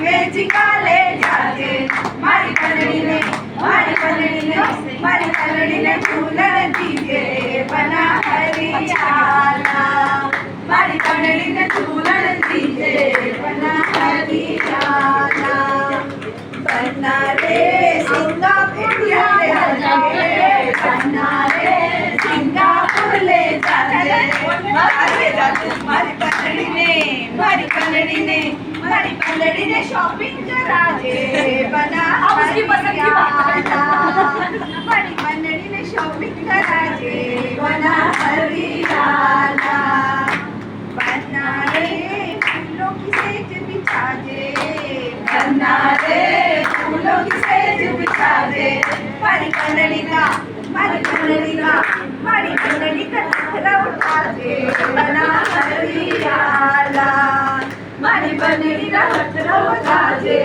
મેજિકા લે જાજે મારી કલડીને ઝૂલણ દીજે બના હરિયાલા મારી કલડીને ઝૂલણ દીજે બના હરિયાલા બના રે સિંગાપુર લે જાજે બના રે સિંગાપુર લે જાજે મારી કલડીને શોપિંગ કરાજે બના મારી કલડીને શોપિંગ કરાજે બના હરિયાલા બના રે ફૂલોं की सेज बिछाजे बना रे फूलों की सेज बिछाजे मारी कलड़ी का नखरा उठाजे बना हरियाला मारी बनड़ी का नखरा उठाजे